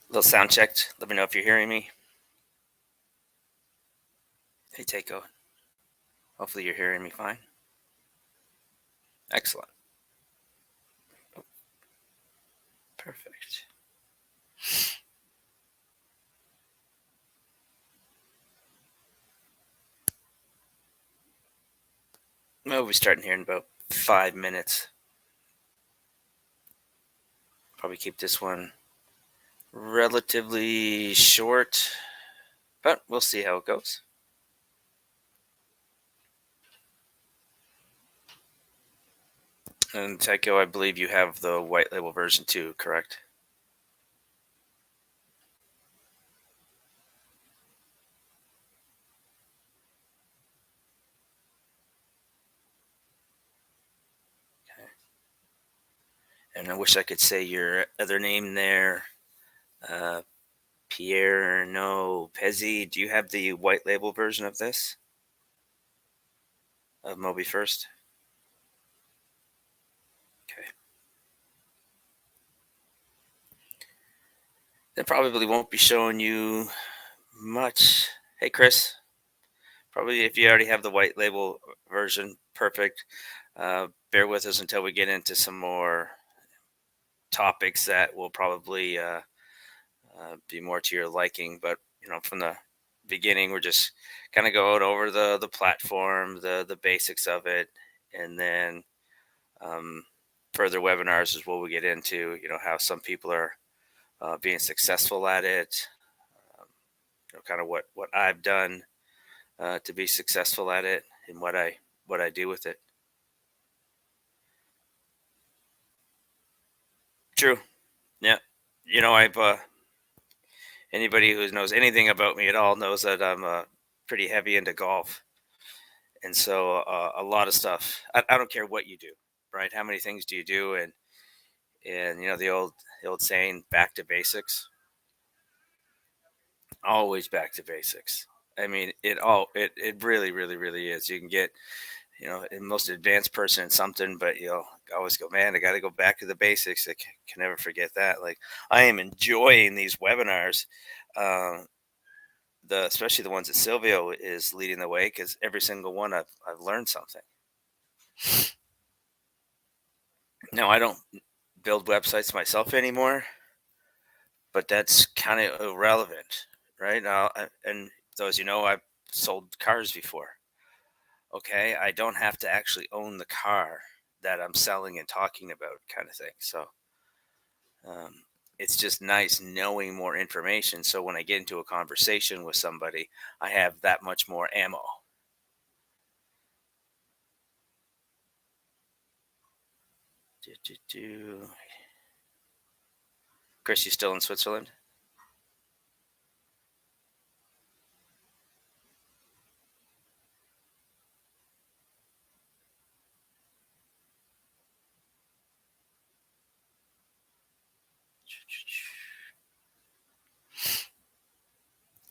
Little sound checked. Let me know if you're hearing me. Hey, Takeo. Hopefully you're hearing me fine. Excellent. Perfect. We'll be starting here in about 5 minutes. Probably keep this one relatively short, but we'll see how it goes. And Takeo, I believe you have the white label version too, correct? Okay. And I wish I could say your other name there. Uh, Pierre No Pezzi. Do you have the white label version of this? Of Moby First? Okay. That probably won't be showing you much. Hey, Chris. Probably if you already have the white label version, perfect. Bear with us until we get into some more topics that will probably be more to your liking. But from the beginning, we're just kind of going over the platform, the basics of it, and then um, further webinars is what we get into. How some people are being successful at it. Um, kind of what I've done to be successful at it, and what I do with it. True. Yeah. I've anybody who knows anything about me at all knows that I'm pretty heavy into golf, and so a lot of stuff. I don't care what you do, right? How many things do you do? And the old saying, back to basics. Always back to basics. I mean, it really, really, really is. You can get the most advanced person in something, but always go, man, I got to go back to the basics. I can never forget that. Like, I am enjoying these webinars, uh, especially the ones that Silvio is leading the way, because every single one I've learned something. Now, I don't build websites myself anymore, but that's kind of irrelevant, right? Now, and those I've sold cars before. Okay, I don't have to actually own the car that I'm selling and talking about, kind of thing. So um, it's just nice knowing more information. So when I get into a conversation with somebody, I have that much more ammo. Do, do, do. Chris, you still in Switzerland?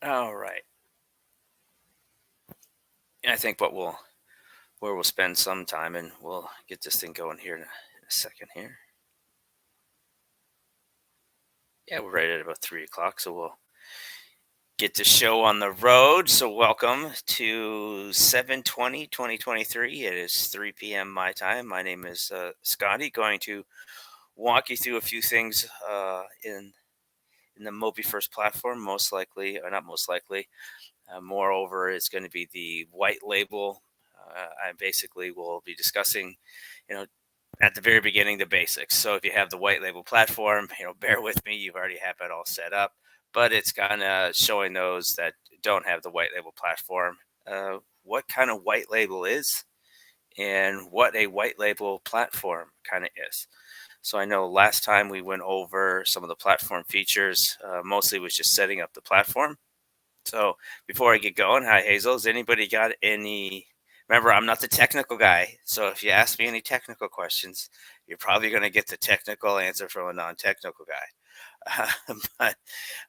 All right. And I think where we'll spend some time, and we'll get this thing going here in a second here. Yeah, we're right at about 3 o'clock, so we'll get the show on the road. So welcome to 7/20/2023. It is 3 p.m. my time. My name is Scotty. Going to walk you through a few things in the Mobi First platform. Most likely, or not most likely. Moreover, it's going to be the white label. I basically will be discussing, you know, at the very beginning, the basics. So if you have the white label platform, bear with me. You already have it all set up, but it's kind of showing those that don't have the white label platform what kind of white label is and what a white label platform kind of is. So I know last time we went over some of the platform features, mostly was just setting up the platform. So before I get going, hi Hazel, has anybody got any? Remember, I'm not the technical guy, so if you ask me any technical questions, you're probably going to get the technical answer from a non-technical guy. But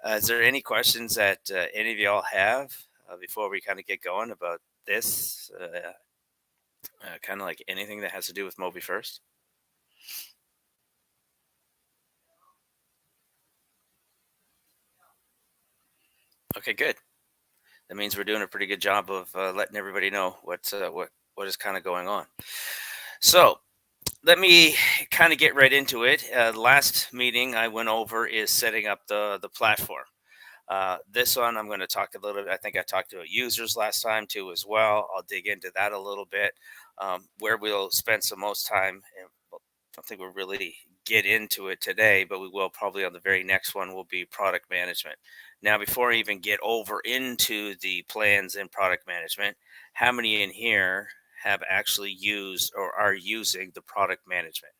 is there any questions that any of y'all have before we kind of get going about this? Kind of like anything that has to do with Moby First? Okay, good. That means we're doing a pretty good job of letting everybody know what is kind of going on. So let me kind of get right into it. Last meeting I went over is setting up the platform. This one I'm going to talk a little bit. I think I talked about users last time too as well. I'll dig into that a little bit. Where we'll spend some most time, and I don't think we'll really get into it today, but we will probably on the very next one will be product management. Now, before I even get over into the plans in product management, how many in here have actually used or are using the product management?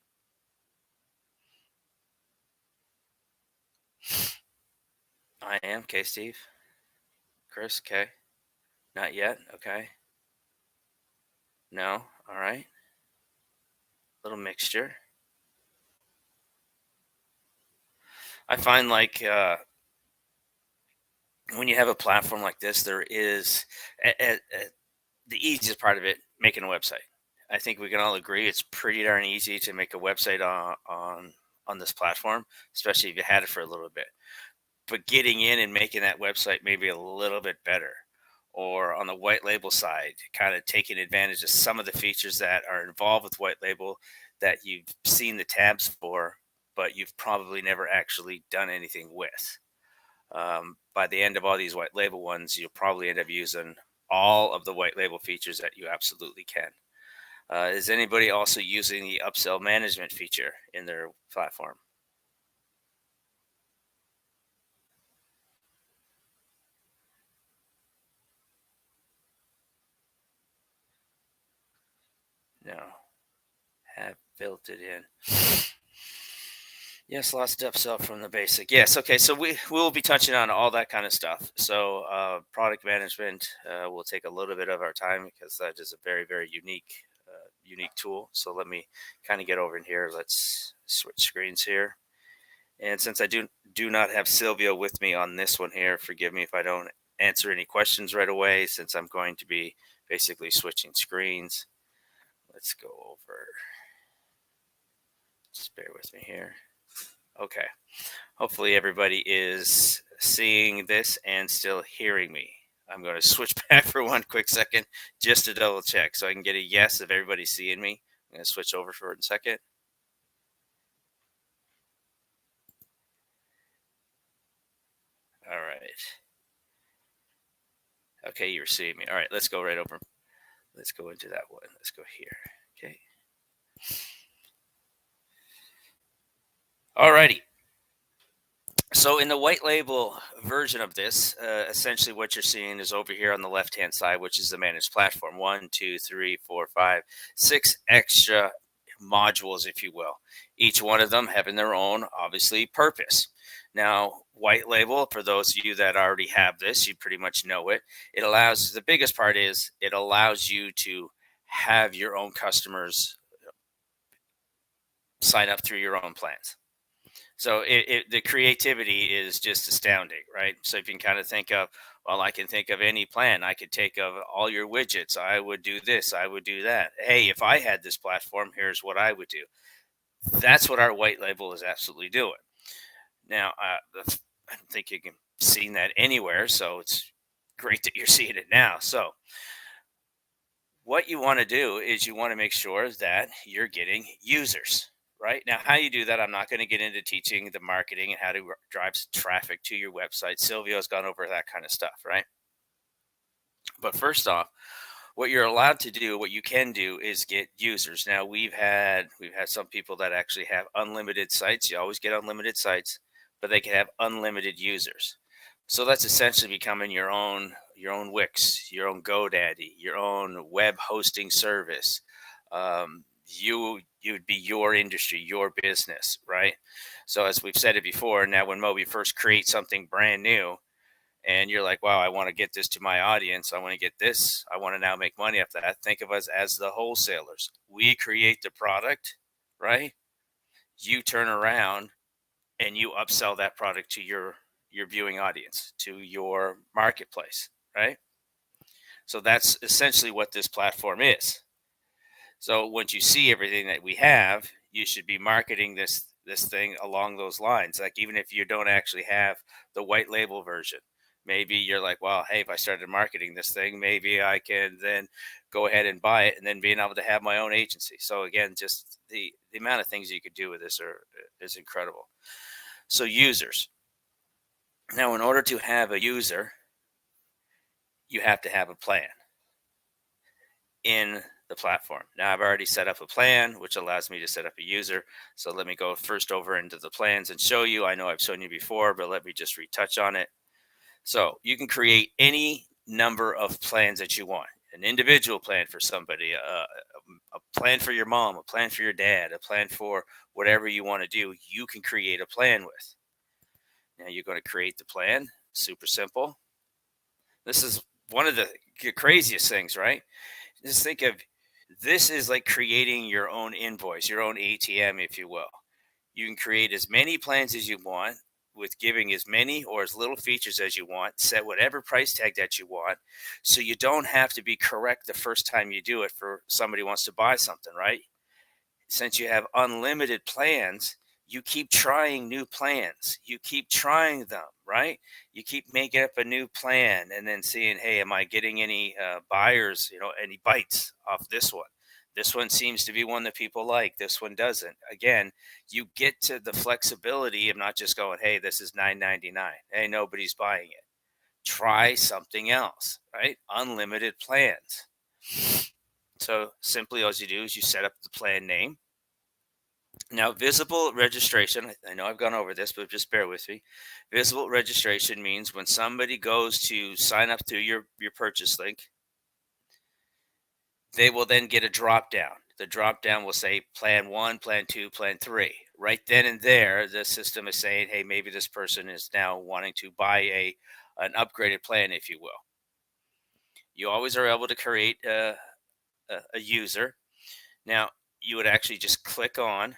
I am. Okay, Steve. Chris. Okay. Not yet. Okay. No. All right. Little mixture. I find like when you have a platform like this, there is the easiest part of it making a website. I think we can all agree it's pretty darn easy to make a website on this platform, especially if you had it for a little bit. But getting in and making that website maybe a little bit better, or on the white label side, kind of taking advantage of some of the features that are involved with white label that you've seen the tabs for, but you've probably never actually done anything with. By the end of all these white label ones, you'll probably end up using all of the white label features that you absolutely can. Is anybody also using the upsell management feature in their platform? No, have built it in. Yes, lost upsell from the basic. Yes, okay. So we will be touching on all that kind of stuff. So product management will take a little bit of our time because that is a very unique tool. So let me kind of get over in here. Let's switch screens here. And since I do not have Sylvia with me on this one here, forgive me if I don't answer any questions right away, since I'm going to be basically switching screens. Let's go over. Just bear with me here. Okay. Hopefully everybody is seeing this and still hearing me. I'm going to switch back for one quick second just to double check so I can get a yes if everybody's seeing me. I'm going to switch over for a second. All right. Okay, you're seeing me. All right, let's go right over. Let's go into that one. Let's go here. Okay. All righty. So in the white label version of this, essentially what you're seeing is over here on the left-hand side, which is the managed platform. 1, 2, 3, 4, 5, 6 extra modules, if you will. Each one of them having their own, obviously, purpose. Now, white label, for those of you that already have this, you pretty much know it. It allows, the biggest part is it allows you to have your own customers sign up through your own plans. So the creativity is just astounding, right? So if you can kind of think of, well, I can think of any plan. I could take of all your widgets. I would do this. I would do that. Hey, if I had this platform, here's what I would do. That's what our white label is absolutely doing. Now, I don't think you can see that anywhere, so it's great that you're seeing it now. So what you want to do is you want to make sure that you're getting users. Right now, how you do that, I'm not going to get into teaching the marketing and how to drive traffic to your website. Silvio's gone over that kind of stuff, right? But first off, what you're allowed to do, what you can do, is get users. Now we've had some people that actually have unlimited sites. You always get unlimited sites, but they can have unlimited users. So that's essentially becoming your own Wix, your own GoDaddy, your own web hosting service. You would be your industry, your business, right? So as we've said it before, now when Moby first creates something brand new, and you're like, wow, I want to get this to my audience. I want to get this. I want to now make money off that. Think of us as the wholesalers. We create the product, right? You turn around and you upsell that product to your viewing audience, to your marketplace, right? So that's essentially what this platform is. So once you see everything that we have, you should be marketing this thing along those lines. Like even if you don't actually have the white label version, Maybe you're like, well, hey, if I started marketing this thing, maybe I can then go ahead and buy it, and then being able to have my own agency. So again, just the amount of things you could do with this is incredible. So users. Now, in order to have a user, you have to have a plan in the platform. Now, I've already set up a plan, which allows me to set up a user. So let me go first over into the plans and show you. I know I've shown you before, but let me just retouch on it. So you can create any number of plans that you want. An individual plan for somebody, a plan for your mom, a plan for your dad, a plan for whatever you want to do. You can create a plan with. Now you're going to create the plan. Super simple. This is one of the craziest things, right? Just think of this is like creating your own invoice, your own ATM, if you will. You can create as many plans as you want with giving as many or as little features as you want, set whatever price tag that you want. So you don't have to be correct the first time you do it for somebody who wants to buy something, right? Since you have unlimited plans, you keep trying new plans. You keep trying them, right? You keep making up a new plan and then seeing, hey, am I getting any buyers, any bites off this one? This one seems to be one that people like. This one doesn't. Again, you get to the flexibility of not just going, hey, this is $9.99. Hey, nobody's buying it. Try something else, right? Unlimited plans. So simply all you do is you set up the plan name. Now, visible registration, I know I've gone over this, but just bear with me. Visible registration means when somebody goes to sign up through your purchase link, they will then get a drop down. The drop down will say plan 1, plan 2, plan 3. Right then and there, the system is saying, hey, maybe this person is now wanting to buy an upgraded plan, if you will. You always are able to create a user. Now, you would actually just click on.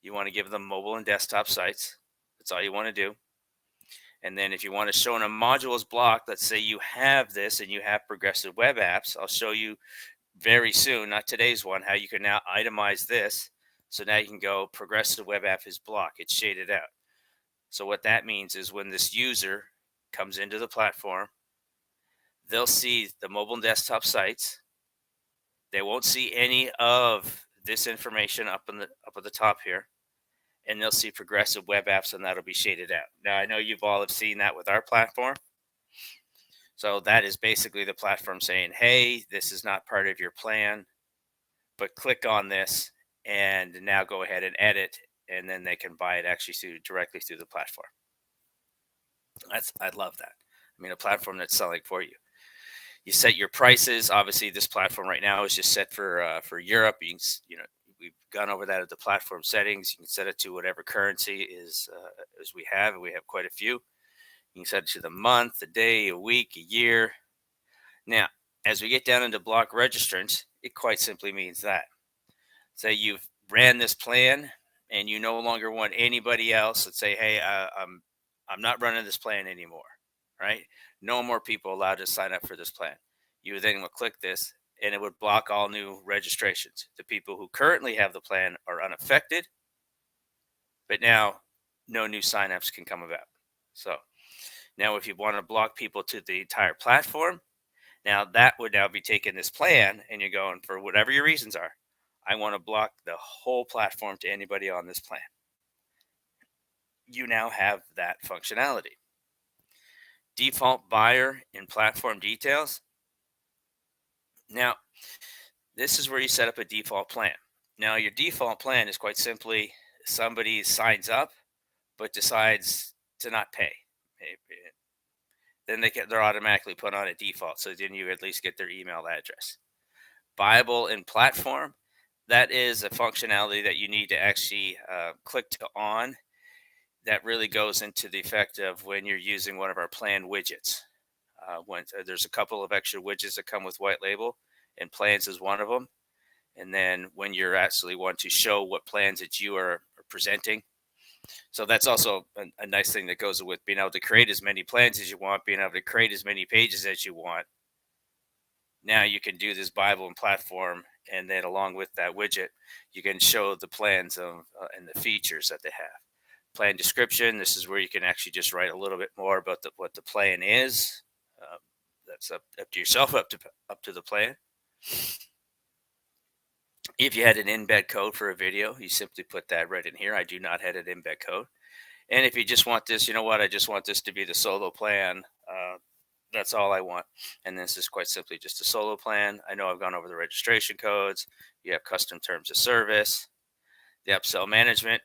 You want to give them mobile and desktop sites. That's all you want to do. And then if you want to show in a modules block, let's say you have this and you have progressive web apps, I'll show you very soon, not today's one, how you can now itemize this. So now you can go progressive web app is block. It's shaded out. So what that means is when this user comes into the platform, they'll see the mobile and desktop sites. They won't see any of this information up at the top here. And they'll see progressive web apps, and that'll be shaded out. Now, I know you've all have seen that with our platform. So that is basically the platform saying, hey, this is not part of your plan, but click on this and now go ahead and edit, and then they can buy it actually directly through the platform. I love that. I mean, a platform that's selling for you. You set your prices. Obviously, this platform right now is just set for Europe. We've gone over that at the platform settings. You can set it to whatever currency is as we have, and we have quite a few. You can set it to the month, a day, a week, a year. Now, as we get down into block registrants, it quite simply means that. Say you've ran this plan and you no longer want anybody else that say, hey, I'm not running this plan anymore, right? No more people allowed to sign up for this plan. You then will click this and it would block all new registrations. The people who currently have the plan are unaffected, but now no new signups can come about. So now if you want to block people to the entire platform, now that would now be taking this plan and you're going, for whatever your reasons are, I want to block the whole platform to anybody on this plan. You now have that functionality. Default buyer in platform details. Now, this is where you set up a default plan. Now, your default plan is quite simply somebody signs up but decides to not pay. Then they're automatically put on a default. So then you at least get their email address. Buyable in platform. That is a functionality that you need to actually click to on. That really goes into the effect of when you're using one of our plan widgets. There's a couple of extra widgets that come with white label, and plans is one of them. And then when you're actually want to show what plans that you are presenting. So that's also a nice thing that goes with being able to create as many plans as you want, being able to create as many pages as you want. Now you can do this Bible and platform, and then along with that widget, you can show the plans of and the features that they have. Plan description. This is where you can actually just write a little bit more about what the plan is. Uh, that's up to yourself, up to the plan. If you had an embed code for a video, you simply put that right in here. I do not have an embed code. And if you just want this, you know what? I just want this to be the solo plan. That's all I want. And this is quite simply just a solo plan. I know I've gone over the registration codes. You have custom terms of service, the upsell management.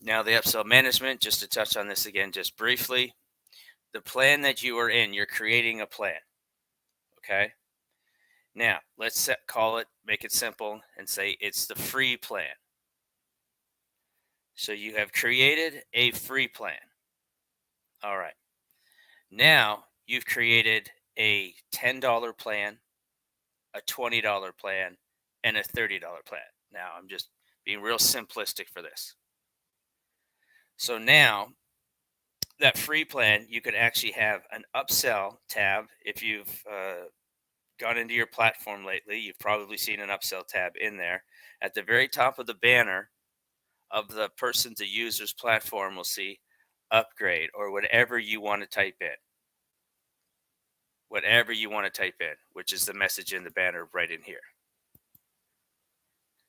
Now, the upsell management, just to touch on this again, just briefly, the plan that you are in, you're creating a plan. Okay. Now, let's call it, make it simple, and say it's the free plan. So you have created a free plan. All right. Now you've created a $10 plan, a $20 plan, and a $30 plan. Now I'm just being real simplistic for this. So now that free plan, you could actually have an upsell tab. If you've gone into your platform lately, you've probably seen an upsell tab in there. At the very top of the banner of the person, the user's platform, will see upgrade or whatever you want to type in. Whatever you want to type in, which is the message in the banner right in here.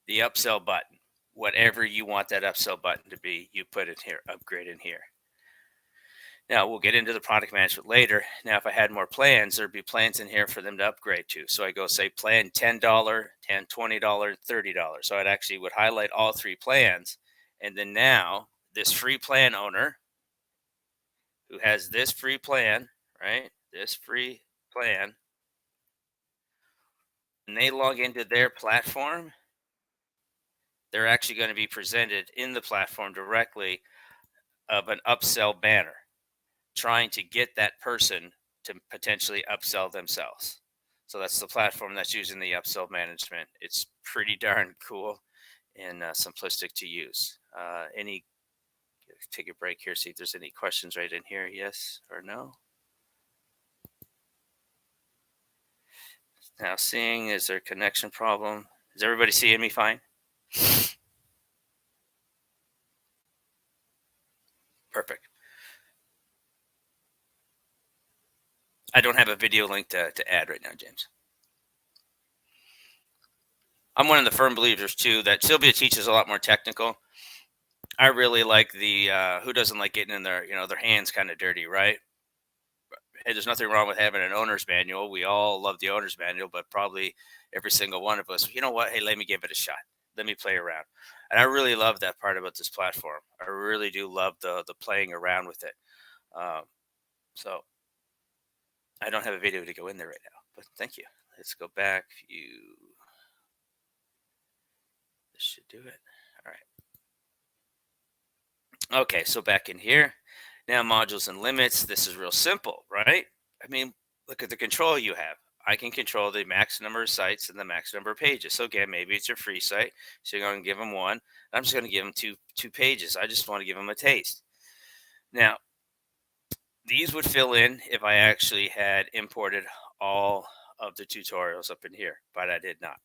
The upsell button, whatever you want that upsell button to be, you put it here, upgrade in here. Now, we'll get into the product management later. Now, if I had more plans, there'd be plans in here for them to upgrade to. So I go say plan $10, $10, $20, $30. So I'd actually would highlight all three plans. And then now this free plan owner who has this free plan, right? This free plan, when they log into their platform, they're actually going to be presented in the platform directly of an upsell banner, trying to get that person to potentially upsell themselves. So that's the platform that's using the upsell management. It's pretty darn cool and simplistic to use. Take a break here, see if there's any questions right in here, yes or no. Now seeing, is there a connection problem? Is everybody seeing me fine? Perfect. I don't have a video link to add right now, James. I'm one of the firm believers too that Sylvia teaches a lot more technical. I really like the who doesn't like getting in their hands kind of dirty, right? Hey, there's nothing wrong with having an owner's manual. We all love the owner's manual, but probably every single one of us, you know what? Hey, let me give it a shot. Let me play around. And I really love that part about this platform. I really do love the playing around with it. So I don't have a video to go in there right now, but thank you. Let's go back. This should do it. All right. Okay, so back in here. Now modules and limits. This is real simple, right? I mean, look at the control you have. I can control the max number of sites and the max number of pages. So again, maybe it's a free site. So you're going to give them one. I'm just going to give them two pages. I just want to give them a taste. Now, these would fill in if I actually had imported all of the tutorials up in here, but I did not.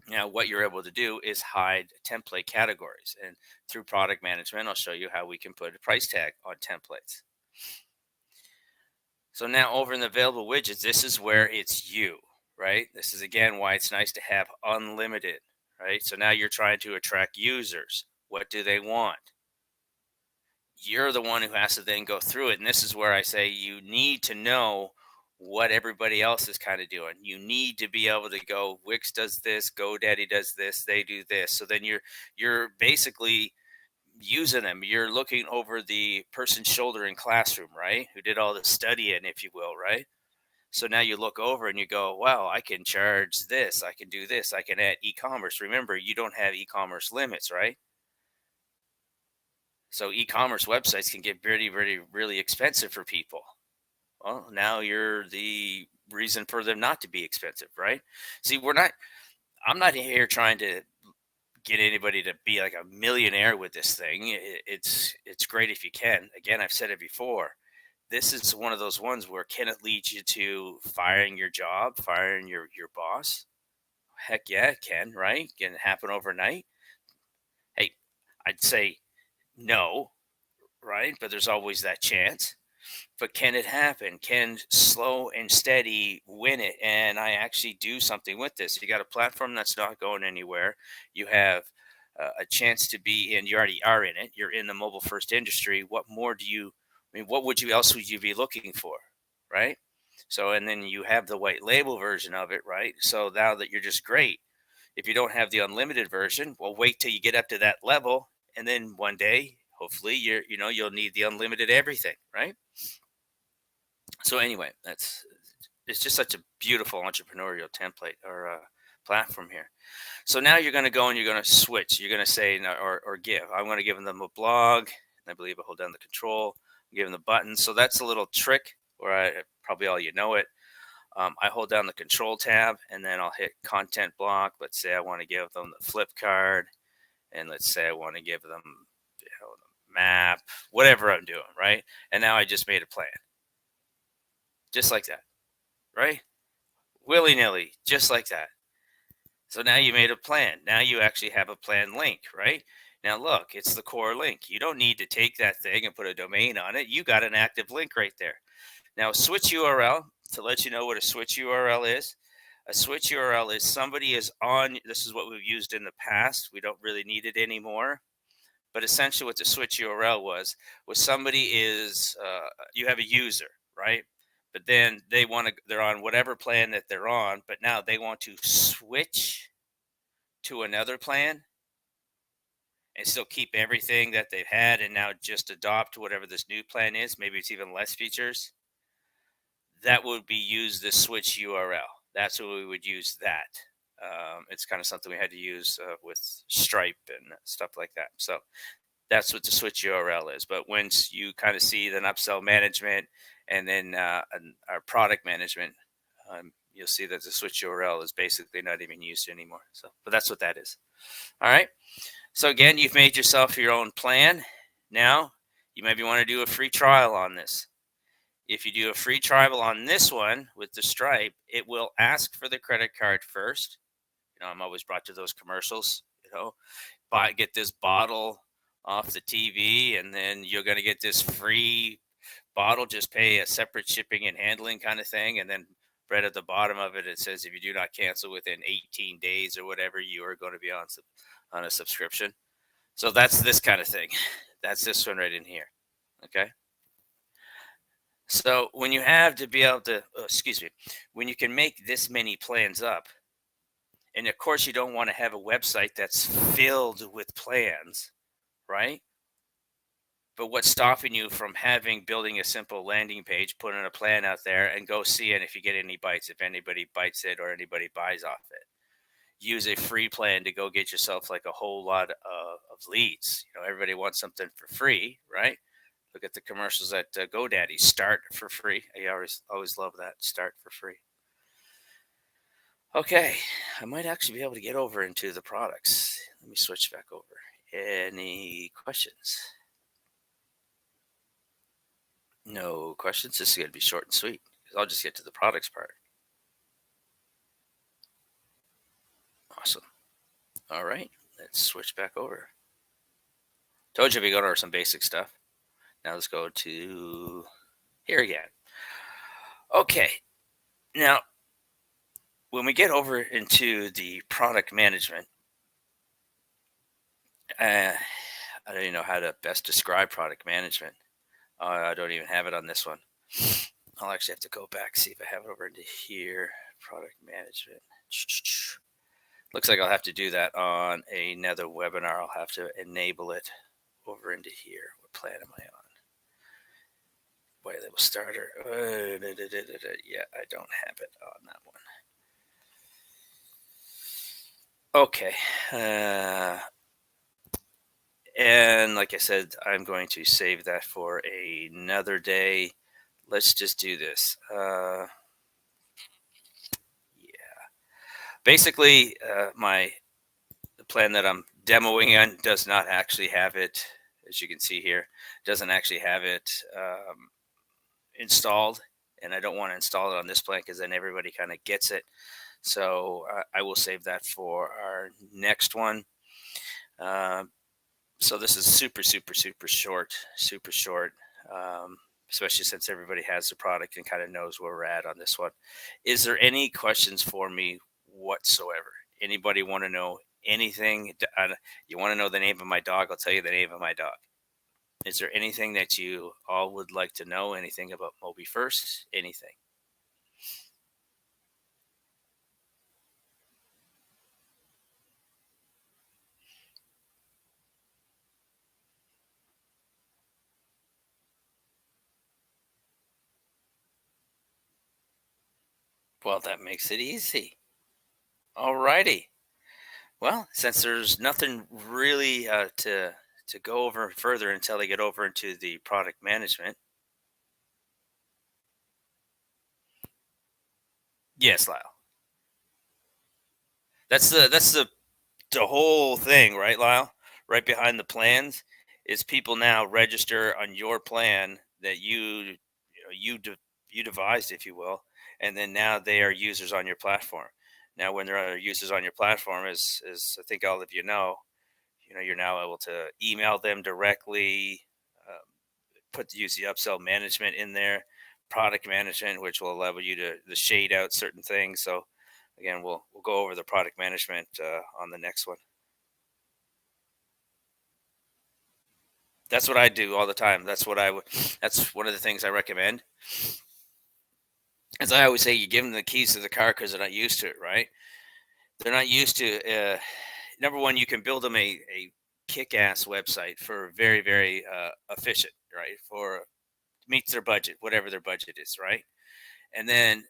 Now, what you're able to do is hide template categories. And through product management, I'll show you how we can put a price tag on templates. So now over in the available widgets, this is where it's you, right? This is, again, why it's nice to have unlimited, right? So now you're trying to attract users. What do they want? You're the one who has to then go through it. And this is where I say you need to know what everybody else is kind of doing. You need to be able to go, Wix does this, GoDaddy does this, they do this. So then you're basically using them. You're looking over the person's shoulder in classroom, right? Who did all the studying, if you will, right? So now you look over and you go, wow, I can charge this. I can do this. I can add e-commerce. Remember, you don't have e-commerce limits, right? So e-commerce websites can get really expensive for people. Well, now you're the reason for them not to be expensive, right? See, I'm not here trying to get anybody to be like a millionaire with this thing. It's great if you can. Again, I've said it before. This is one of those ones where can it lead you to firing your job, firing your boss? Heck yeah, it can, right? Can it happen overnight? Hey, I'd say No, right? But there's always that chance. But can it happen? Can slow and steady win it? And I actually do something with this. You got a platform that's not going anywhere. You have a chance to be in. You already are in it. You're in the mobile first industry. What more do you? I mean, what would you else would you be looking for, right? So, and then you have the white label version of it, right? So now that you're just great. If you don't have the unlimited version, well, wait till you get up to that level, and then one day, hopefully, you'll need the unlimited everything, right? So anyway, it's just such a beautiful entrepreneurial template or platform here. So now you're going to go and you're going to switch. You're going to say or give. I'm going to give them a blog. And I believe I hold down the control. Give them the button. So that's a little trick, or probably all you know it. I hold down the control tab and then I'll hit content block. Let's say I want to give them the flip card, and let's say I want to give them the map, whatever I'm doing, right? And now I just made a plan, just like that, right? Willy nilly, just like that. So now you made a plan. Now you actually have a plan link, right? Now look, it's the core link. You don't need to take that thing and put a domain on it. You got an active link right there. Now, switch URL, to let you know what a switch URL is. A switch URL is somebody is on, this is what we've used in the past. We don't really need it anymore. But essentially what the switch URL was somebody is, you have a user, right? But then they're on whatever plan that they're on, but now they want to switch to another plan and still keep everything that they've had and now just adopt whatever this new plan is. Maybe it's even less features. That would be use the switch URL. That's what we would use that. It's kind of something we had to use with Stripe and stuff like that. So that's what the switch URL is. But once you kind of see an upsell management and then our product management, you'll see that the switch URL is basically not even used anymore. So, but that's what that is. All right. So again, you've made yourself your own plan. Now you maybe want to do a free trial on this. If you do a free trial on this one with the Stripe, it will ask for the credit card first. I'm always brought to those commercials, get this bottle off the TV, and then you're going to get this free bottle. Just pay a separate shipping and handling kind of thing. And then right at the bottom of it, it says if you do not cancel within 18 days or whatever, you are going to be on a subscription. So that's this kind of thing. That's this one right in here. Okay. So when you have to be able to, when you can make this many plans up, and of course you don't want to have a website that's filled with plans, right? But what's stopping you from building a simple landing page, putting a plan out there, and go see it if you get any bites, if anybody bites it or anybody buys off it? Use a free plan to go get yourself like a whole lot of leads. Everybody wants something for free, right? Look at the commercials at GoDaddy. Start for free. I always love that. Start for free. Okay, I might actually be able to get over into the products. Let me switch back over. Any questions? No questions. This is going to be short and sweet because I'll just get to the products part. Awesome. All right, let's switch back over. Told you we go over some basic stuff. Now let's go to here again. Okay, now when we get over into the product management, I don't even know how to best describe product management. I don't even have it on this one. I'll actually have to go back, see if I have it over into here. Product management. Looks like I'll have to do that on another webinar. I'll have to enable it over into here. What plan am I on? White label starter. Yeah, I don't have it on that one. Okay. And like I said, I'm going to save that for another day. Let's just do this. Yeah. Basically, the plan that I'm demoing on does not actually have it, as you can see here, doesn't actually have it installed. And I don't want to install it on this plan because then everybody kind of gets it. So I will save that for our next one. So this is super, super, super short. Um, Especially since everybody has the product and kind of knows where we're at on this one. Is there any questions for me whatsoever? Anybody want to know anything? You want to know the name of my dog? I'll tell you the name of my dog. Is there anything that you all would like to know? Anything about Moby First? Anything? Well, that makes it easy. All righty. Well, since there's nothing really to go over further until they get over into the product management. Yes, Lyle. That's the whole thing, right, Lyle? Right behind the plans is people now register on your plan that you devised, if you will, and then now they are users on your platform. Now, when they're users on your platform, as I think all of you're now able to email them directly, um, use the upsell management in there, product management, which will allow you to shade out certain things. So again, we'll go over the product management on the next one. That's what I do all the time. That's one of the things I recommend. As I always say, you give them the keys to the car because they're not used to it, right? They're not used to. Number one, you can build them a kick-ass website for very, very efficient, right? For meets their budget, whatever their budget is, right? And then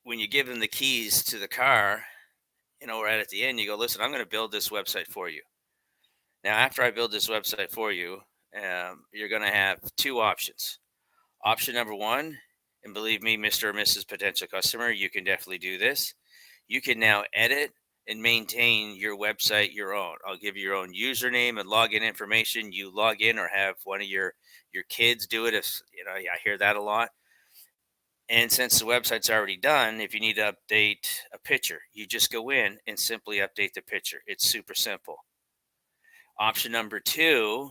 when you give them the keys to the car, right at the end, you go, listen, I'm going to build this website for you. Now, after I build this website for you, you're going to have two options. Option number one, and believe me, Mr. or Mrs. Potential Customer, you can definitely do this. You can now edit and maintain your website your own. I'll give you your own username and login information. You log in or have one of your kids do it. If I hear that a lot. And since the website's already done, if you need to update a picture, you just go in and simply update the picture. It's super simple. Option number two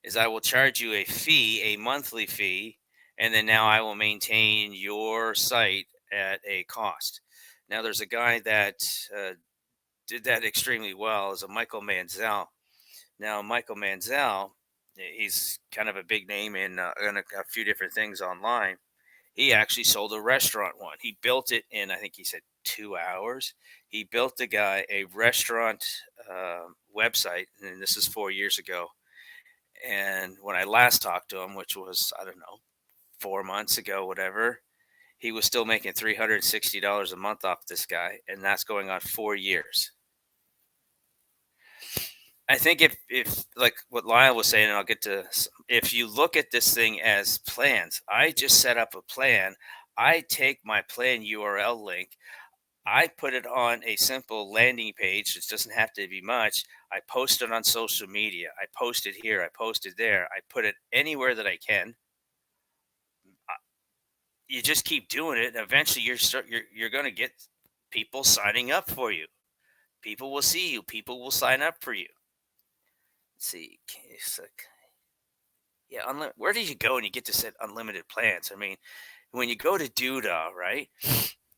is I will charge you a fee, a monthly fee, and then now I will maintain your site at a cost. Now, there's a guy that did that extremely well, is a Michael Manziel. Now, Michael Manziel, he's kind of a big name in a few different things online. He actually sold a restaurant one. He built it in, I think he said 2 hours. He built the guy a restaurant website, and this is 4 years ago. And when I last talked to him, which was, I don't know, 4 months ago, whatever, he was still making $360 a month off this guy, and that's going on 4 years. I think if like what Lyle was saying, and I'll get to, if you look at this thing as plans, I just set up a plan. I take my plan URL link, I put it on a simple landing page. It doesn't have to be much. I post it on social media. I post it here. I post it there. I put it anywhere that I can. You just keep doing it. And eventually, you're going to get people signing up for you. People will see you. People will sign up for you. Let's see. Yeah, where do you go and you get to set unlimited plans? I mean, when you go to Duda, right?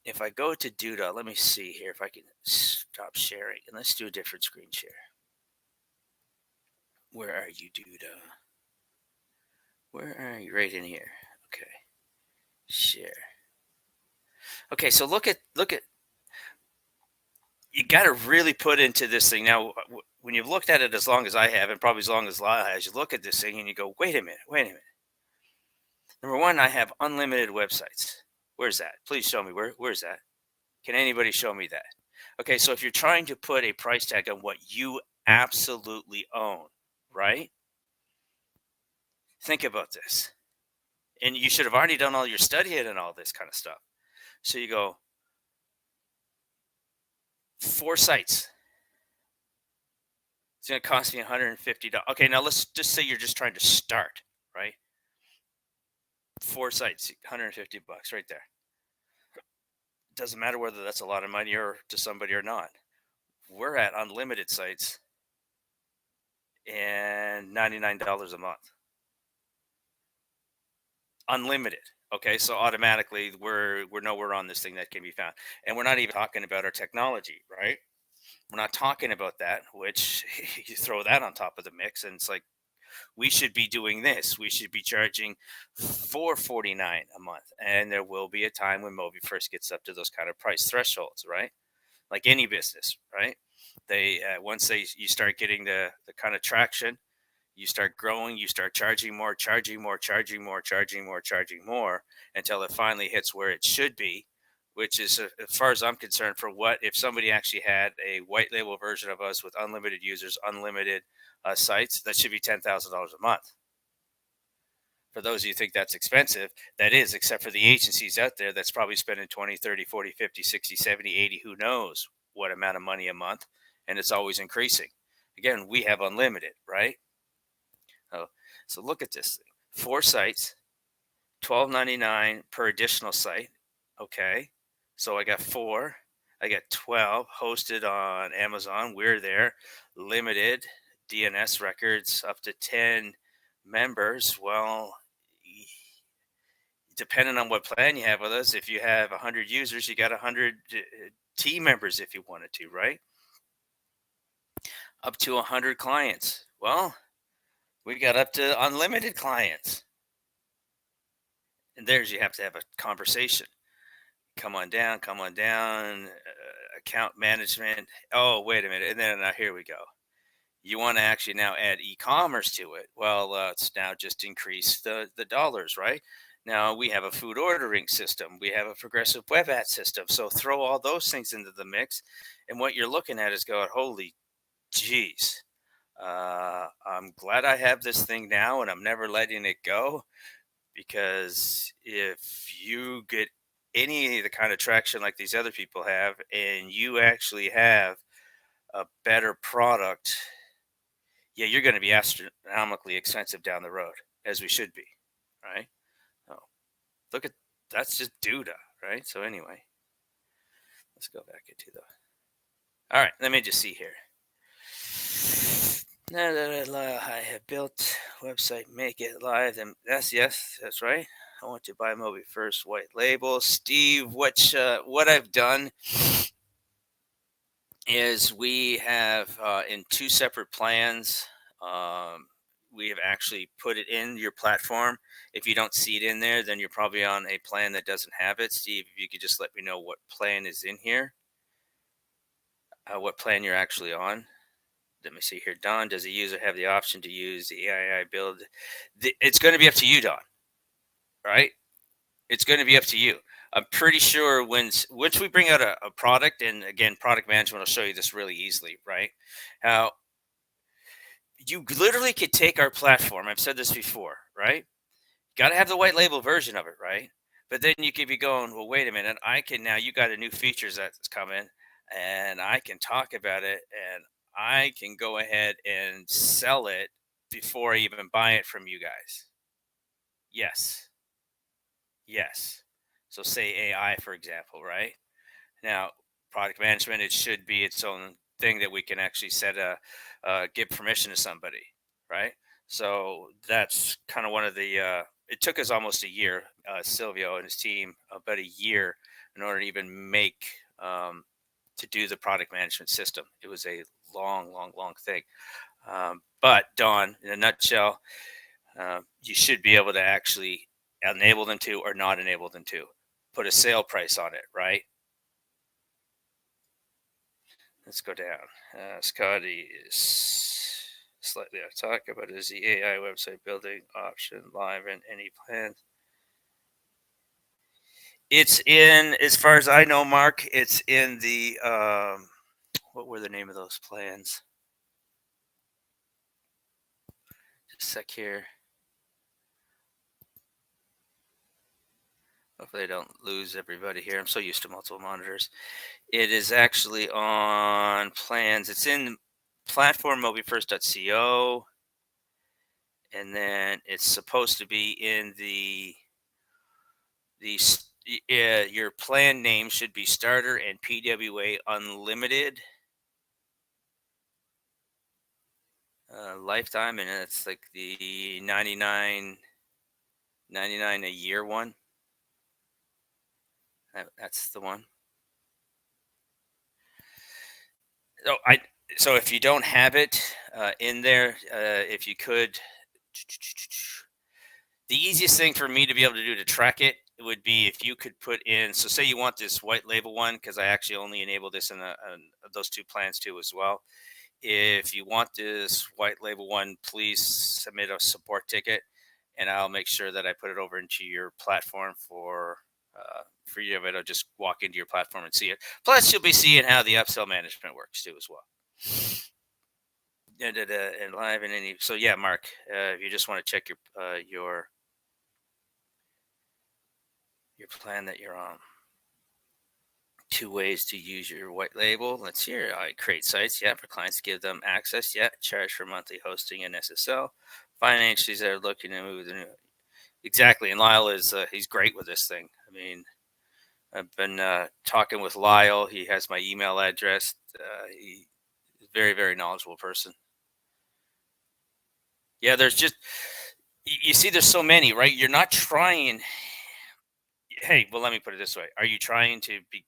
If I go to Duda, let me see here if I can stop sharing and let's do a different screen share. Where are you, Duda? Where are you? Right in here. Okay. Share. Okay, so look at you got to really put into this thing. Now, when you've looked at it as long as I have, and probably as long as Lyle has, you look at this thing and you go, wait a minute. Number one, I have unlimited websites. Where's that? Please show me. Where's that? Can anybody show me that? Okay, so if you're trying to put a price tag on what you absolutely own, right? Think about this. And you should have already done all your studying and all this kind of stuff. So you go, 4 sites. It's going to cost me $150. Okay, now let's just say you're just trying to start, right? 4 sites, $150 right there. It doesn't matter whether that's a lot of money or to somebody or not. We're at unlimited sites. and $99 a month. Unlimited. Okay, so automatically we're nowhere on this thing that can be found. And we're not even talking about our technology, right? We're not talking about that, which you throw that on top of the mix and it's like we should be doing this. We should be charging $4.49 a month. And there will be a time when Moby first gets up to those kind of price thresholds, right? Like any business, right? They once you start getting the kind of traction, you start growing, you start charging more, charging more, charging more, charging more, charging more, until it finally hits where it should be, which is, as far as I'm concerned, for what if somebody actually had a white label version of us with unlimited users, unlimited sites, that should be $10,000 a month. For those of you who think that's expensive, that is, except for the agencies out there that's probably spending 20, 30, 40, 50, 60, 70, 80, who knows what amount of money a month, and it's always increasing. Again, we have unlimited, right? Oh, so look at this thing. 4 sites, $12.99 per additional site. Okay. So I got 4. I got 12 hosted on Amazon. We're there. Limited DNS records up to 10 members. Well, depending on what plan you have with us, if you have 100 users, you got 100 team members if you wanted to, right? Up to 100 clients. Well, we got up to unlimited clients. And there's you have to have a conversation. Come on down, account management. Oh, wait a minute. And then here we go. You want to actually now add e-commerce to it. Well, it's now just increase the dollars, right? Now we have a food ordering system. We have a progressive web ad system. So throw all those things into the mix. And what you're looking at is going, holy geez. I'm glad I have this thing now and I'm never letting it go. Because if you get any of the kind of traction like these other people have, and you actually have a better product, yeah, you're going to be astronomically expensive down the road, as we should be, right? Oh, look at that's just Duda, right? So anyway, let's go back into the. All right, let me just see here. I have built website, make it live, and that's right. I want to buy Moby first, white label. Steve, what I've done is we have in 2 separate plans. We have actually put it in your platform. If you don't see it in there, then you're probably on a plan that doesn't have it. Steve, if you could just let me know what plan is in here, what plan you're actually on. Let me see here. Don, does a user have the option to use the AI build? It's going to be up to you, Don, right? It's going to be up to you. I'm pretty sure once we bring out a product, and again, product management will show you this really easily, right? How you literally could take our platform. I've said this before, right? Got to have the white label version of it, right? But then you could be going, well, wait a minute. I can now, you got a new features that's coming and I can talk about it and I can go ahead and sell it before I even buy it from you guys. Yes. Yes. So say AI, for example, right? Now, product management, it should be its own thing that we can actually give permission to somebody, right? So that's kind of one of the. It took us almost a year, Silvio and his team, about a year, in order to even make to do the product management system. It was a long, long, long thing. But Don, in a nutshell, you should be able to actually enable them to or not enable them to put a sale price on it, right? Let's go down. Scotty is slightly off talk about is the AI website building option live in any plan? It's in, as far as I know, Mark, it's in the, what were the name of those plans? Just a sec here. Hopefully I don't lose everybody here. I'm so used to multiple monitors. It is actually on plans. It's in platform mobyfirst.co. And then it's supposed to be in the your plan name should be starter and PWA unlimited. lifetime, and it's like the 99 a year one. That's the one. So so if you don't have it in there, if you could, the easiest thing for me to be able to do to track it would be if you could put in. So say you want this white label one, because I actually only enable this in those two plans too as well. If you want this white label one, please submit a support ticket, and I'll make sure that I put it over into your platform for you to just walk into your platform and see it. Plus, you'll be seeing how the upsell management works too as well. And live and any. So yeah, Mark, if you just want to check your plan that you're on. 2 ways to use your white label. Let's hear. I create sites, yeah, for clients to give them access, yeah. Charge for monthly hosting and SSL. Financially, they're looking to move the new. Exactly, and Lyle is he's great with this thing. I mean, I've been talking with Lyle. He has my email address. He's a very, very knowledgeable person. Yeah, there's just you see, there's so many, right? You're not trying. Hey, well, let me put it this way: are you trying to be,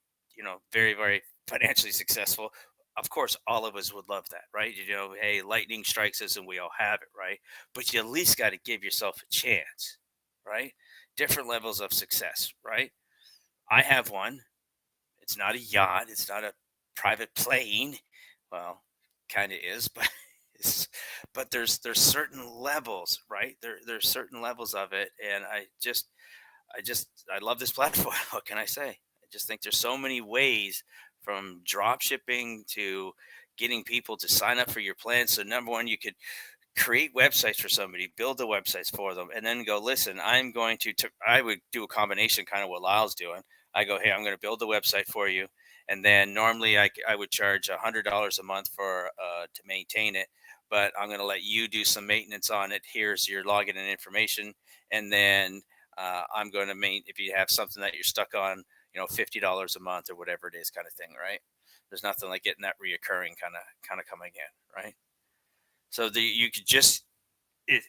very, very financially successful? Of course, all of us would love that, right? Hey, lightning strikes us and we all have it, right? But you at least got to give yourself a chance, right? Different levels of success, right? I have one. It's not a yacht. It's not a private plane. Well, kind of is, but there's certain levels, right? There's certain levels of it, and I love this platform. What can I say? I just think there's so many ways, from drop shipping to getting people to sign up for your plan. So number one, you could create websites for somebody, build the websites for them, and then go, listen, I'm going I would do a combination, kind of what Lyle's doing. I go, hey, I'm going to build the website for you. And then normally I would charge $100 a month to maintain it, but I'm going to let you do some maintenance on it. Here's your login and information. And then I'm going to if you have something that you're stuck on, $50 a month or whatever it is, kind of thing, right? There's nothing like getting that reoccurring kind of coming in, right? So you could just it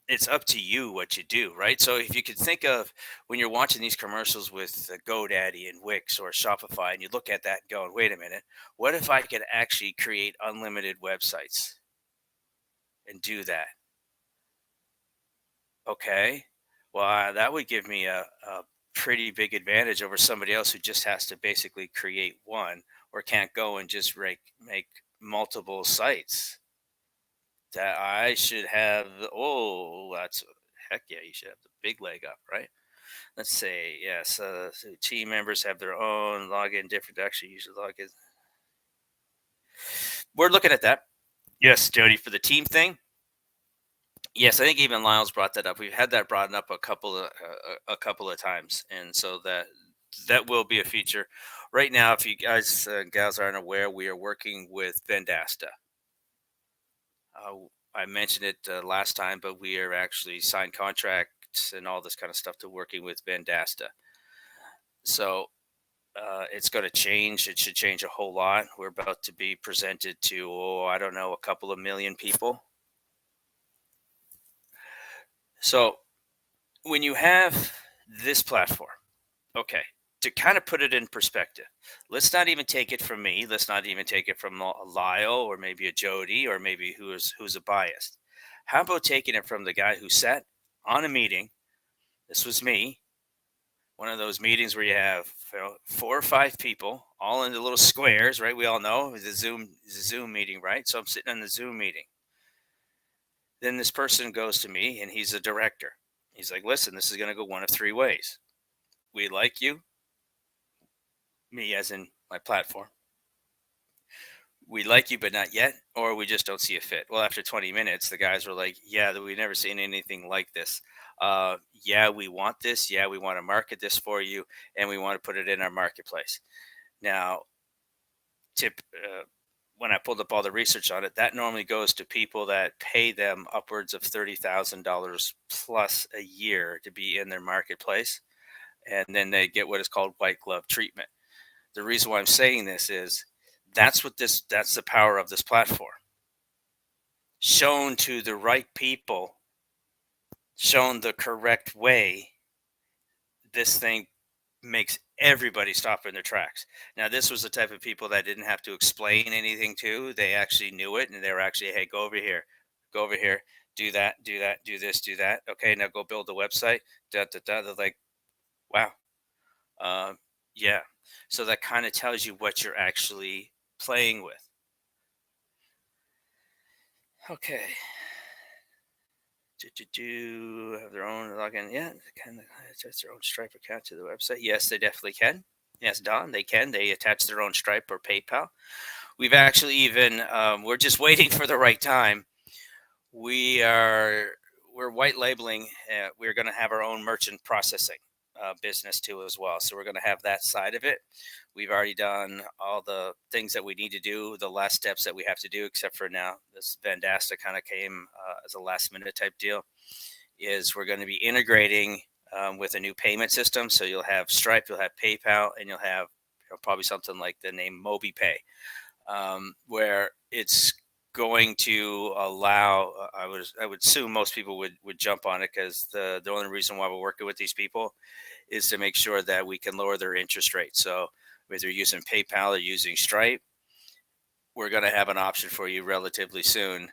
it's up to you what you do, right? So if you could think of when you're watching these commercials with GoDaddy and Wix or Shopify, and you look at that and going, wait a minute, what if I could actually create unlimited websites and do that? Okay, well, that would give me a pretty big advantage over somebody else who just has to basically create one, or can't go and just make multiple sites. That I should have. Oh, that's heck yeah! You should have the big leg up, right? Let's say yes. So team members have their own login, different. Actually, usually login. We're looking at that. Yes, Jody, for the team thing. Yes, I think even Lyle's brought that up. We've had that brought up a couple of times, and so that will be a feature. Right now, if you guys gals aren't aware, we are working with Vendasta. I mentioned it last time, but we are actually signed contracts and all this kind of stuff to working with Vendasta. So it's going to change. It should change a whole lot. We're about to be presented to, I don't know, a couple of million people. So when you have this platform, okay, to kind of put it in perspective, let's not even take it from me. Let's not even take it from a Lyle or maybe a Jody or maybe who's a biased. How about taking it from the guy who sat on a meeting? This was me. One of those meetings where you have 4 or 5 people all in the little squares, right? We all know it's a Zoom meeting, right? So I'm sitting in the Zoom meeting. Then this person goes to me, and he's a director. He's like, listen, this is going to go one of 3 ways. We like you, me as in my platform. We like you, but not yet, or we just don't see a fit. Well, after 20 minutes, the guys were like, yeah, we've never seen anything like this. Yeah, we want this. Yeah, we want to market this for you, and we want to put it in our marketplace. Now, when I pulled up all the research on it, that normally goes to people that pay them upwards of $30,000 plus a year to be in their marketplace. And then they get what is called white glove treatment. The reason why I'm saying this is that's the power of this platform. shown to the right people, shown the correct way, this thing makes everybody stop in their tracks. Now, this was the type of people that didn't have to explain anything to. They actually knew it, and they were actually, hey, go over here, do that, do this, do that. Okay, now go build a website. Da, da, da. They're like, wow, uh, yeah. So that kind of tells you what you're actually playing with. Okay. Have their own login. Yeah, can attach their own Stripe account to the website? Yes, they definitely can. Yes, Don, they can. They attach their own Stripe or PayPal. We've actually even we're just waiting for the right time. We're white labeling. We're going to have our own merchant processing business too as well. So we're going to have that side of it. We've already done all the things that we need to do, the last steps that we have to do, except for now this Vendasta kind of came as a last minute type deal. Is we're going to be integrating with a new payment system. So you'll have Stripe, you'll have PayPal, and you'll have probably something like the name MobiPay, where it's going to allow. I would assume most people would jump on it because the only reason why we're working with these people is to make sure that we can lower their interest rate. So whether you're using PayPal or using Stripe, we're going to have an option for you relatively soon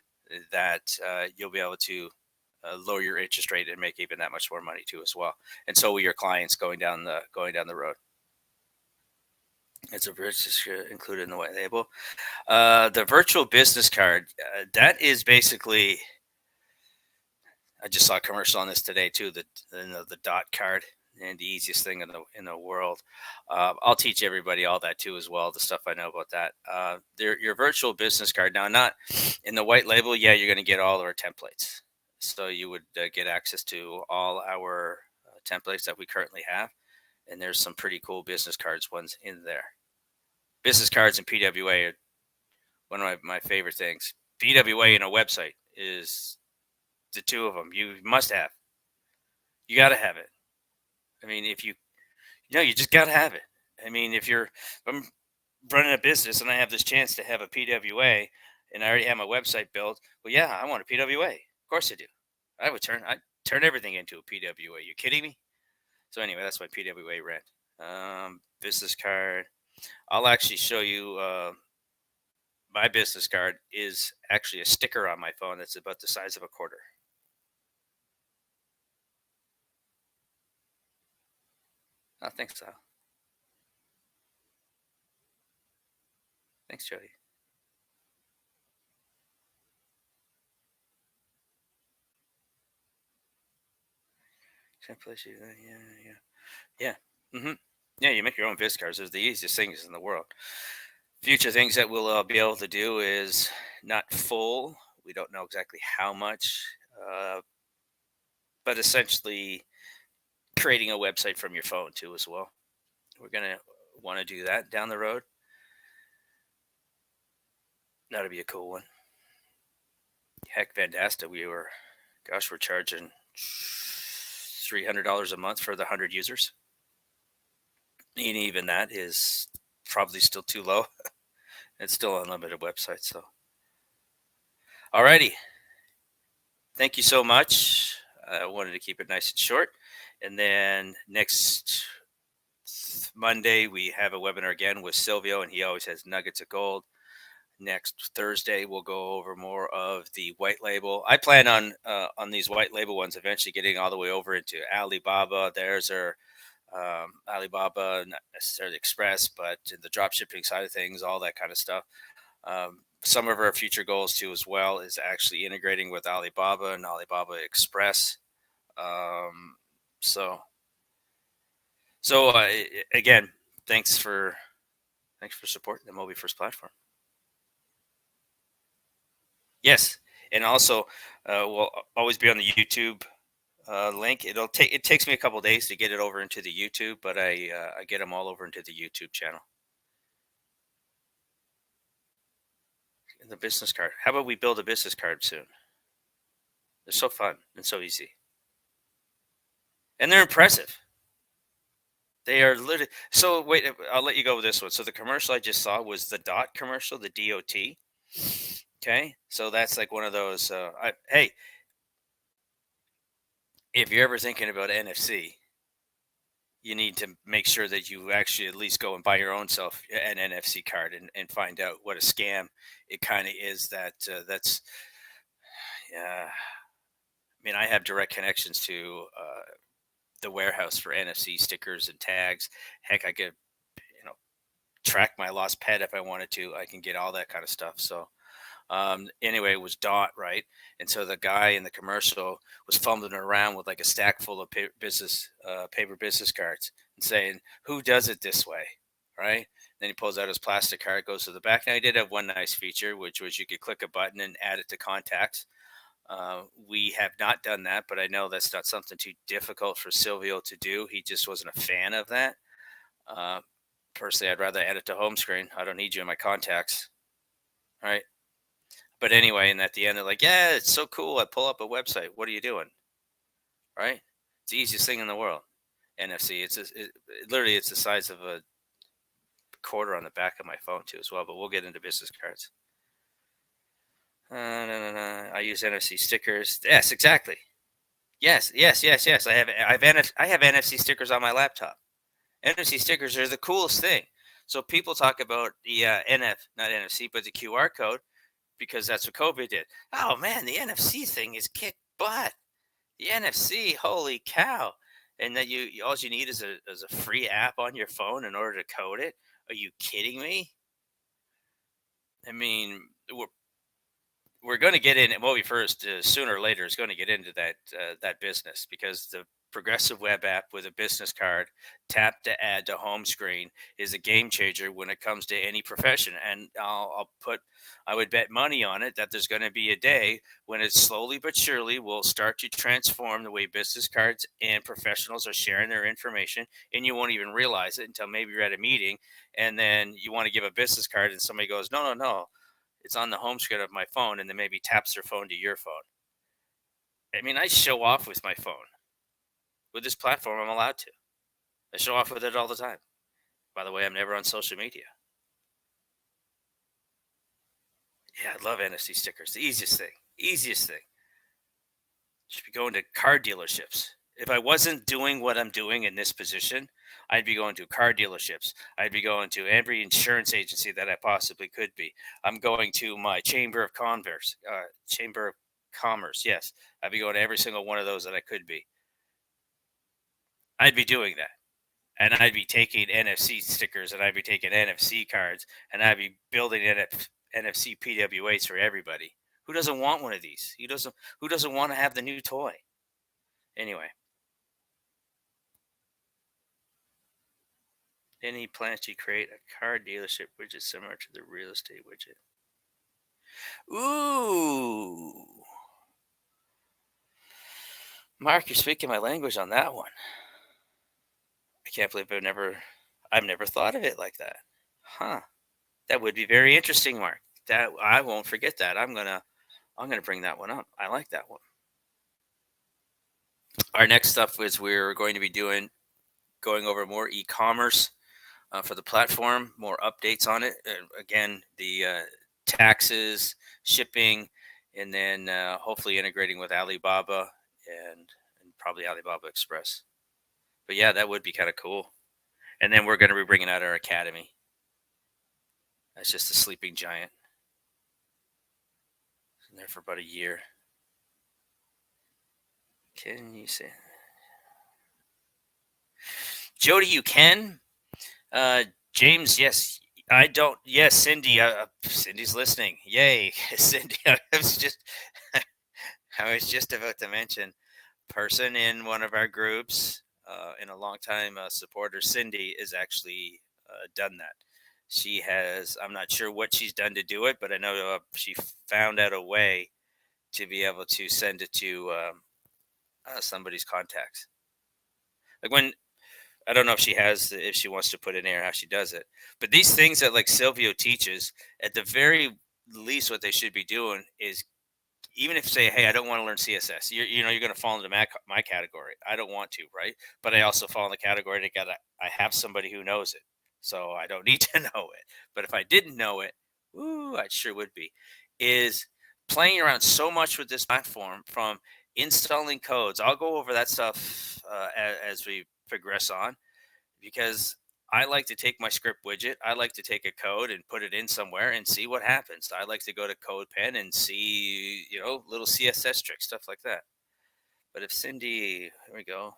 that you'll be able to lower your interest rate and make even that much more money too as well. And so will your clients going down the road. It's a business included in the white label. The virtual business card, that is basically, I just saw a commercial on this today too. The dot card, and the easiest thing in the world. I'll teach everybody all that too as well. The stuff I know about that. Your virtual business card now, not in the white label. Yeah, you're going to get all of our templates. So you would get access to all our templates that we currently have, and there's some pretty cool business cards ones in there. Business cards and PWA are one of my favorite things. PWA and a website is the two of them you must have. You got to have it. I mean, if you just got to have it. I mean, if I'm running a business and I have this chance to have a PWA and I already have my website built, well, yeah, I want a PWA. Of course I do. I'd turn everything into a PWA. You kidding me? So anyway, that's my PWA rent. Business card. I'll actually show you. My business card is actually a sticker on my phone that's about the size of a quarter. I think so. Thanks, Jody. Yeah. Mm-hmm. Yeah, you make your own business cards. They're the easiest things in the world. Future things that we'll be able to do is not full. We don't know exactly how much, but essentially creating a website from your phone too as well. We're going to want to do that down the road. That'll be a cool one. Heck, Vendasta, we're charging $300 a month for the 100 users. And even that is probably still too low. It's still an unlimited website. So, alrighty. Thank you so much. I wanted to keep it nice and short. And then next Monday, we have a webinar again with Silvio, and he always has nuggets of gold. Next Thursday, we'll go over more of the white label. I plan on these white label ones eventually getting all the way over into Alibaba. There's our Alibaba, not necessarily Express, but the drop shipping side of things, all that kind of stuff. Some of our future goals too, as well, is actually integrating with Alibaba and Alibaba Express. So again, thanks for supporting the Mobi First platform. Yes, and also we'll always be on the YouTube link. It takes me a couple days to get it over into the YouTube, but I get them all over into the YouTube channel. And the business card. How about we build a business card soon? They're so fun and so easy, and they're impressive. They are literally. So wait, I'll let you go with this one. So the commercial I just saw was the DOT commercial, the DOT. Okay, so that's like one of those. Hey, if you're ever thinking about NFC, you need to make sure that you actually at least go and buy your own self an NFC card and find out what a scam it kind of is. That's yeah. I mean, I have direct connections to the warehouse for NFC stickers and tags. Heck, I could track my lost pet if I wanted to. I can get all that kind of stuff. So anyway, it was Dot, right? And so the guy in the commercial was fumbling around with like a stack full of paper business cards and saying, "Who does it this way?" Right? Then he pulls out his plastic card, goes to the back. Now, he did have one nice feature, which was you could click a button and add it to contacts. We have not done that, but I know that's not something too difficult for Silvio to do. He just wasn't a fan of that. Uh, Personally, I'd rather add it to home screen. I don't need you in my contacts, right? But anyway, and at the end, they're like, "Yeah, it's so cool. I pull up a website. What are you doing?" Right? It's the easiest thing in the world. NFC. Literally, it's the size of a quarter on the back of my phone too, as well. But we'll get into business cards. No, no, no. I use NFC stickers. Yes, exactly. Yes, yes, yes, yes. I have NFC stickers on my laptop. NFC stickers are the coolest thing. So people talk about the not NFC, but the QR code because that's what COVID did. Oh man, the NFC thing is kick butt. The NFC, holy cow! And then all you need is a free app on your phone in order to code it. Are you kidding me? I mean, we're going to get in. Well, we first sooner or later is going to get into that business because the progressive web app with a business card tap to add to home screen is a game changer when it comes to any profession. And I would bet money on it that there's going to be a day when it slowly but surely will start to transform the way business cards and professionals are sharing their information, and you won't even realize it until maybe you're at a meeting and then you want to give a business card and somebody goes, "No, no, no, it's on the home screen of my phone," and then maybe taps their phone to your phone. I mean, I show off with my phone. With this platform, I'm allowed to. I show off with it all the time. By the way, I'm never on social media. Yeah, I love NFC stickers. The easiest thing. Easiest thing. Should be going to car dealerships. If I wasn't doing what I'm doing in this position, I'd be going to car dealerships. I'd be going to every insurance agency that I possibly could be. I'm going to my chamber of commerce. Yes, I'd be going to every single one of those that I could be. I'd be doing that, and I'd be taking NFC stickers, and I'd be taking NFC cards, and I'd be building NFC PWAs for everybody. Who doesn't want one of these? Who doesn't want to have the new toy? Anyway. Then he plans to create a car dealership widget similar to the real estate widget. Ooh. Mark, you're speaking my language on that one. I can't believe I've never thought of it like that. Huh. That would be very interesting, Mark. That I won't forget that. I'm gonna bring that one up. I like that one. Our next stuff is we're going to be going over more e-commerce for the platform, more updates on it. Again, the taxes, shipping, and then hopefully integrating with Alibaba and probably Alibaba Express. But yeah, that would be kind of cool. And then we're going to be bringing out our academy. That's just a sleeping giant. It's been there for about a year. Can you say, Jody? You can. Uh, James, yes. I don't. Yes, Cindy. Cindy's listening. Yay, Cindy. I was just about to mention person in one of our groups in a long time supporter, Cindy, is actually done that. She has, I'm not sure what she's done to do it, but I know she found out a way to be able to send it to somebody's contacts. Like when, I don't know if she wants to put in there how she does it, but these things that like Silvio teaches, at the very least, what they should be doing is, even if say, hey, I don't want to learn CSS, you're going to fall into my category. I don't want to, right? But I also fall in the category that I have somebody who knows it, so I don't need to know it. But if I didn't know it, ooh, I sure would be. is playing around so much with this platform, from installing codes. I'll go over that stuff as we progress on, because I like to take my script widget. I like to take a code and put it in somewhere and see what happens. I like to go to CodePen and see, little CSS tricks, stuff like that. But if Cindy, here we go,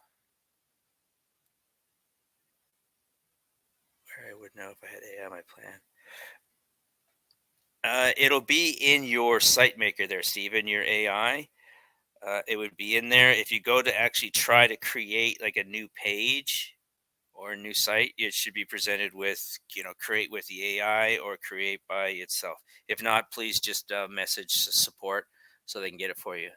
where I would know if I had AI on my plan. It'll be in your site maker there, Steven, your AI. It would be in there. If you go to actually try to create like a new page or a new site, it should be presented with, create with the AI or create by itself. If not, please just message support so they can get it for you.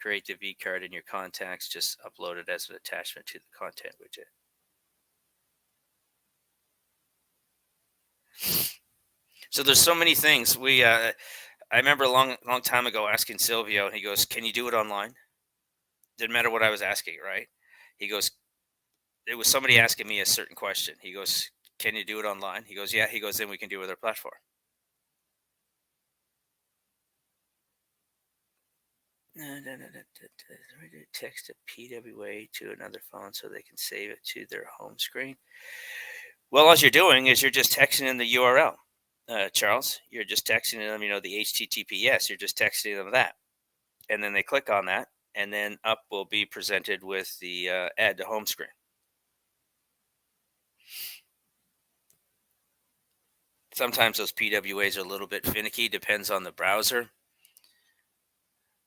Create the V card in your contacts, just upload it as an attachment to the content widget. So there's so many things. I remember a long time ago asking Silvio, and he goes, "Can you do it online?" Didn't matter what I was asking, right? He goes, it was somebody asking me a certain question. He goes, "Can you do it online?" He goes, "Yeah." He goes, "Then we can do it with our platform." Text a PWA to another phone so they can save it to their home screen. Well, all you're doing is you're just texting in the URL, Charles. You're just texting them, the HTTPS. You're just texting them that. And then they click on that, and then up will be presented with the add to home screen. Sometimes those PWAs are a little bit finicky, depends on the browser.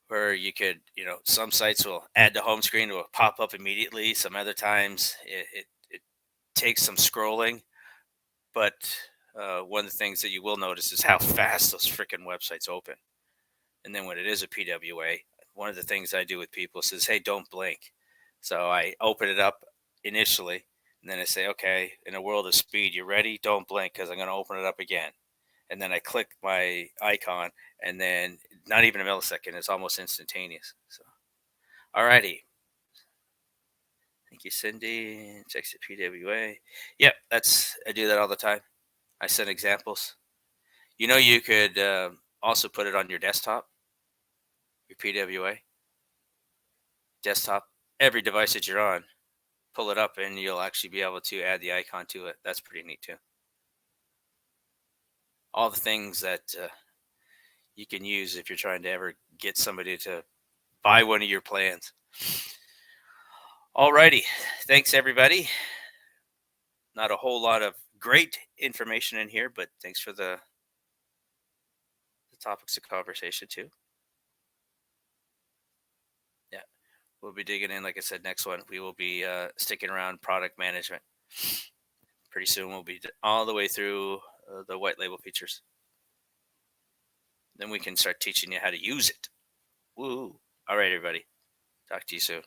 Where you could, some sites will add to home screen, it will pop up immediately. Some other times it takes some scrolling. But one of the things that you will notice is how fast those freaking websites open. And then when it is a PWA, one of the things I do with people says, "Hey, don't blink." So I open it up initially, and then I say, "Okay, in a world of speed, you ready? Don't blink, because I'm going to open it up again." And then I click my icon, and then not even a millisecond, it's almost instantaneous. So, alrighty. Thank you, Cindy. Text it PWA. Yep, I do that all the time. I send examples. You could also put it on your desktop, your PWA desktop, every device that you're on. Pull it up, and you'll actually be able to add the icon to it. That's pretty neat too. All the things that you can use if you're trying to ever get somebody to buy one of your plans. Alrighty, thanks everybody. Not a whole lot of great information in here, but thanks for the topics of conversation too. Yeah, we'll be digging in. Like I said, next one we will be sticking around product management. Pretty soon we'll be all the way through the white label features. Then we can start teaching you how to use it. Woo! All right, everybody. Talk to you soon.